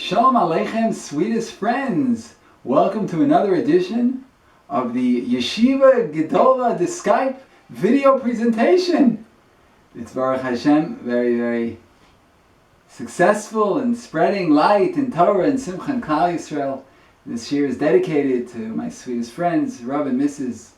Shalom Aleichem, sweetest friends. Welcome to another edition of the Yeshiva Gedola, the Skype video presentation. It's Baruch Hashem, very, very successful in spreading light and Torah and Simcha and Klal Yisrael. This year is dedicated to my sweetest friends, Rav and Mrs.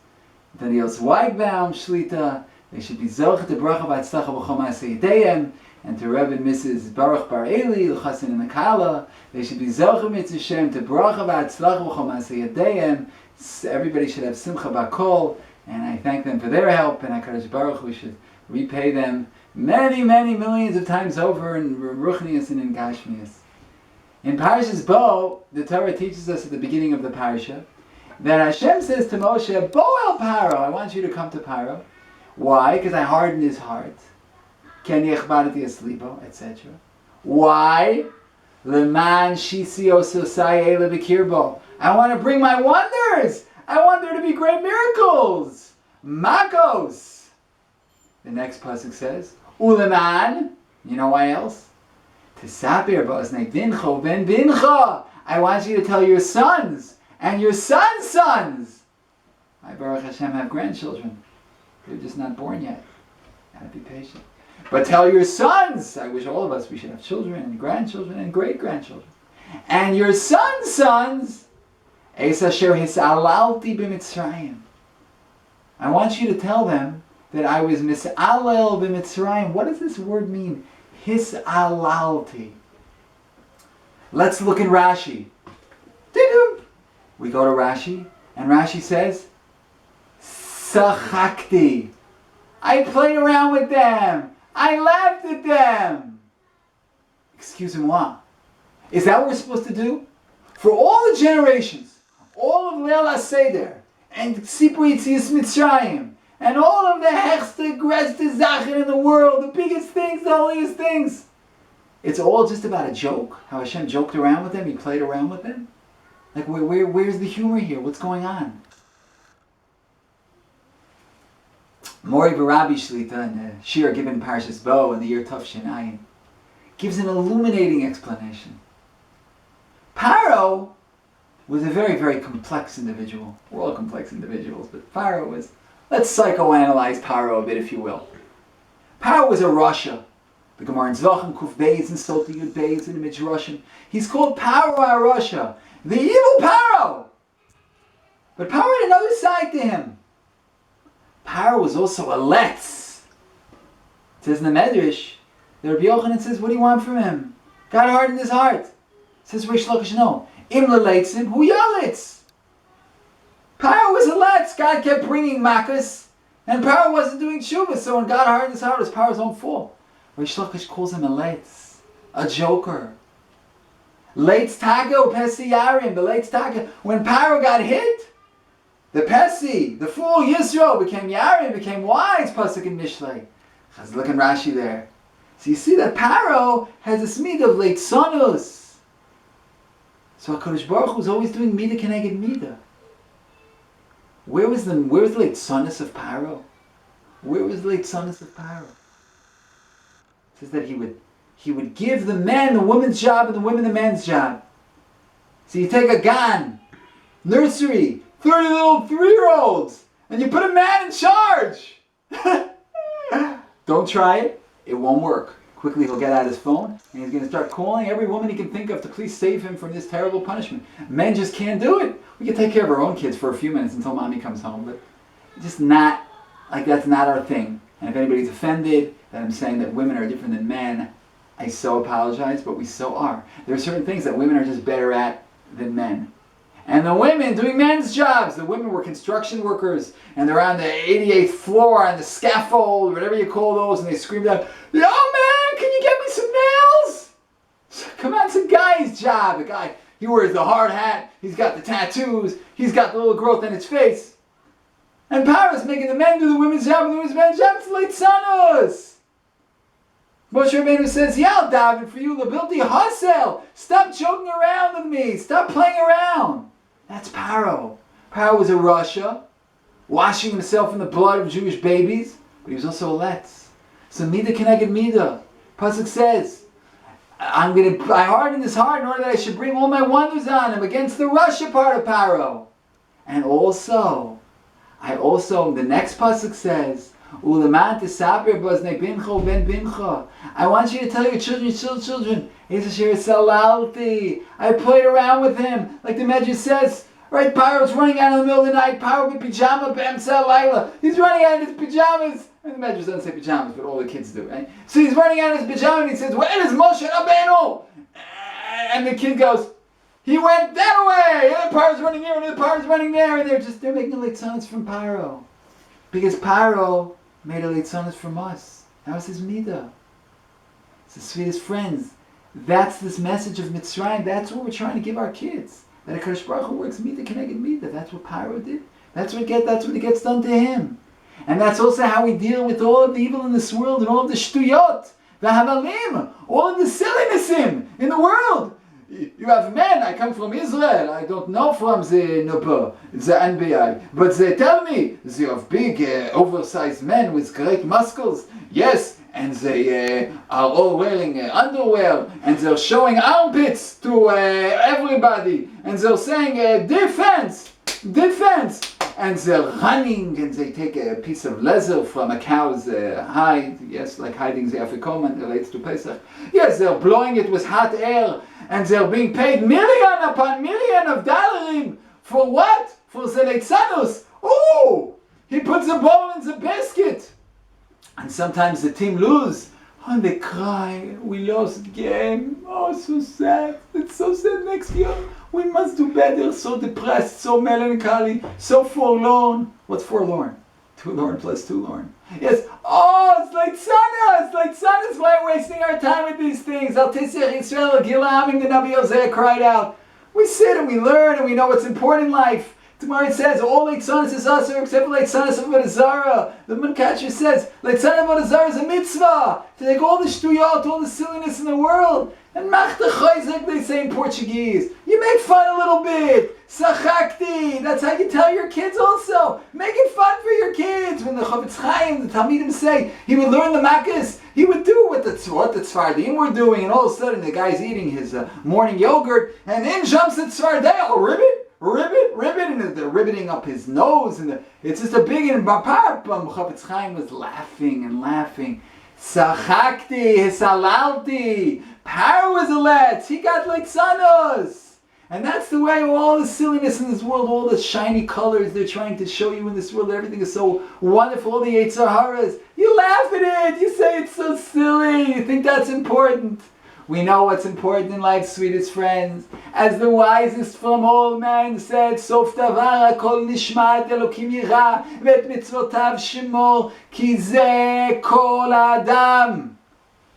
Daniel Zweigbaum Shlita. They should be Zoch to Bracha V'Atzlacha B'chol Ma'aseh Yedayim. And to Rev and Mrs. Baruch Bar Eli, L'chasin and Akala. They should be Zoch Mitzvah Shem to Bracha V'Atzlacha B'chol Ma'aseh Yedayim. Everybody should have Simcha B'Kol. And I thank them for their help. And HaKadosh Baruch, we should repay them many, many millions of times over in Ruchnius and in Gashmius. In Parashas Bo, the Torah teaches us at the beginning of the parasha that Hashem says to Moshe, Bo el Paroh, I want you to come to Paroh. Why? Because I hardened his heart. Etc. Why? Leman shisi ososai ele b'kirbo. I want to bring my wonders. I want there to be great miracles. Makos. The next pasuk says, Uleman. You know why else? Tesapir b'oznei bincho ben bincha. I want you to tell your sons and your sons' sons. I Baruch Hashem have grandchildren. They're just not born yet. Gotta be patient. But tell your sons, I wish all of us, we should have children and grandchildren and great-grandchildren. And your sons' sons, Es asher his'alalti b'Mitzrayim. I want you to tell them that I was mis'alel b'Mitzrayim. What does this word mean? His'alalti. Let's look in Rashi. We go to Rashi, and Rashi says, Sachakti. I played around with them. I laughed at them. Excusez-moi. Is that what we're supposed to do? For all the generations, all of Leil HaSeder, and Sipur Yetzias Mitzrayim, and all of the hechste, greste Sachen in the world, the biggest things, the holiest things, it's all just about a joke? How Hashem joked around with them, He played around with them? Like, where's the humor here? What's going on? Mori Barabi Shlita, in the Shir given in Parashas Bo in the year Tafshin Ayin, gives an illuminating explanation. Paroh was a very, very complex individual. We're all complex individuals, but Paroh was, let's psychoanalyze Paroh a bit, if you will. Paroh was a Rasha. The Gemara in Zvachim, Kuf Beis, and Sota Yud Beis, in the Midrashim. He's called Paroh HaRasha, the evil Paroh. But Paroh had another side to him. Paroh was also a letz. It says in the Medrash, the Rabbi Yochanan says, what do you want from him? God hardened his heart. It says Reish Lakish, no. Im leleitzim, hu yalitz. Paroh was a letz. God kept bringing makas, and Paroh wasn't doing tshuva, so when God hardened his heart, it was Paroh's own fault. Reish Lakish calls him a letz, a joker. Leitz tago pesi yarim, the leitz tago. When Paroh got hit, the Pesi, the fool Yisro, became Yarim, became wise, Pasuk in Mishlei. Let's look in Rashi there. So you see that Paroh has a smid of Leitzanus. So HaKadosh Baruch Hu was always doing Mida Keneged Mida. Where was the Leitzanus of Paroh? Where was the Leitzanus of Paroh? It says that he would give the men the woman's job and the women the men's job. So you take a gan, nursery, 30 little 3-year-olds, and you put a man in charge. Don't try it. It won't work. Quickly he'll get out his phone, and he's going to start calling every woman he can think of to please save him from this terrible punishment. Men just can't do it. We can take care of our own kids for a few minutes until mommy comes home, but just not, like that's not our thing. And if anybody's offended that I'm saying that women are different than men, I so apologize, but we so are. There are certain things that women are just better at than men. And the women doing men's jobs. The women were construction workers, and they're on the 88th floor on the scaffold, whatever you call those, and they screamed out, "Yo man, can you get me some nails?" Come on, it's a guy's job. The guy, he wears the hard hat, he's got the tattoos, he's got the little growth on his face. And Paroh's making the men do the women's job and the women's men's job. It's Leitzanos. Moshe Rabbeinu says, yeah, I'll daven for you, Labilti Hasel. Stop joking around with me. Stop playing around. That's Paroh. Paroh was a Rasha, washing himself in the blood of Jewish babies, but he was also a letz. So Mida Keneged Mida. Pasuk says, I hardened his heart in order that I should bring all my wonders on him against the Russia part of Paroh. And also, the next pasuk says, Uleman tesaber baznei bincha ben bincha. I want you to tell your children, Eta'alelti. I played around with him, like the Medrash says. Right, Paroh's running out in the middle of the night. Paroh in pajama, b'emsa layla. He's running out in his pajamas. And the Medrash doesn't say pajamas, but all the kids do, right? So he's running out in his pajama and he says, "Where is Moshe Rabbeinu?" And the kid goes, "He went that way." And Paroh's running here, and the Paroh's running there, and they're making a leitzanos from Paroh, because Paroh made a leitzanos from us. That was his midah. It's the sweetest friends. That's this message of Mitzrayim. That's what we're trying to give our kids. That HaKadosh Baruch Hu works midah keneged midah. That's what Paroh did. That's what it gets done to him. And that's also how we deal with all of the evil in this world and all of the shtuyot, the havalim, all of the silliness in the world. You have men, I come from Israel, I don't know from the Nuba, the NBA, but they tell me they have big, oversized men with great muscles. Yes, and they are all wearing underwear, and they're showing armpits to everybody, and they're saying, defense, and they're running, and they take a piece of leather from a cow's hide, yes, like hiding the afikoman relates to Pesach. Yes, they're blowing it with hot air, and they're being paid million upon million of dollars for what? For the leitzanos. Oh, he puts the ball in the basket. And sometimes the team lose. Oh, and they cry. We lost the game. Oh, so sad. It's so sad. Next year we must do better. So depressed, so melancholy, so forlorn. What's forlorn? 2 lorn plus 2 lorn. Yes. Oh, it's leitzanos. Why we're wasting our time with these things? Al Tisech Yisrael, Gilam, the Nabi Hosea cried out. We sit and we learn and we know what's important in life. Tomorrow it says, all leitzanos is usher except for leitzanos of Avodah Zarah. The Munkatcher says, leitzanos of Avodah Zarah is a mitzvah. To take all the shtuyot, all the silliness in the world, and mach the chayzek, they say in Portuguese. You make fun a little bit. Sachakti. That's how you tell your kids also. Make it fun for your kids. When the Chavetz Chaim, the Talmidim say, he would learn the makkos, he would do what the Tzfardim were doing, and all of a sudden the guy's eating his morning yogurt, and in jumps the Tzfardei, ribbit, and they're ribbiting up his nose, and it's just a big and bapap. Chavetz Chaim was laughing. Sachakti, hisalalti. Paroh was a letz. He got leitzanos. And that's the way all the silliness in this world, all the shiny colors they're trying to show you in this world, everything is so wonderful, all the Yetzer Haras. You laugh at it. You say it's so silly. You think that's important. We know what's important in life, sweetest friends. As the wisest from all men said, Sof davar hakol nishma et Elokim yira ve'et mitzvotav shemor ki ze kol adam.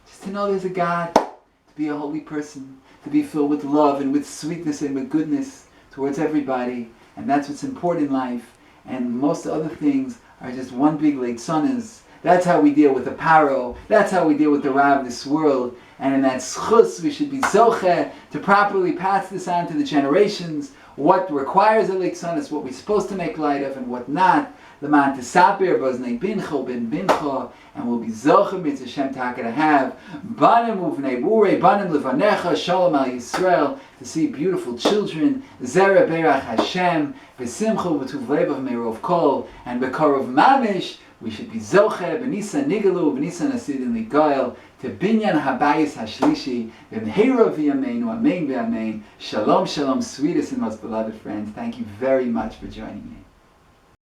Just to know there's a God, to be a holy person, to be filled with love and with sweetness and with goodness towards everybody. And that's what's important in life. And most other things are just one big leitzanos. That's how we deal with the Paroh. That's how we deal with the Ra of this world. And in that schus, we should be zocheh to properly pass this on to the generations. What requires a leitzanos, what we're supposed to make light of, and what not. The man tesaper baznei bincha ben bincha, and we'll be zocheh mitzvah Hashem taka to have banim uvnei bure banim levanecha shalom al Yisrael, to see beautiful children zera berach Hashem v'simcha v'tuv levav meirov kol, and bekarov mamish. We should be zocheh b'nisan nigalu b'nisan asidin ligail to binyan habayis hashlishi v'mheira v'yameinu amen v'amen. Shalom, shalom, sweetest and most beloved friends. Thank you very much for joining me.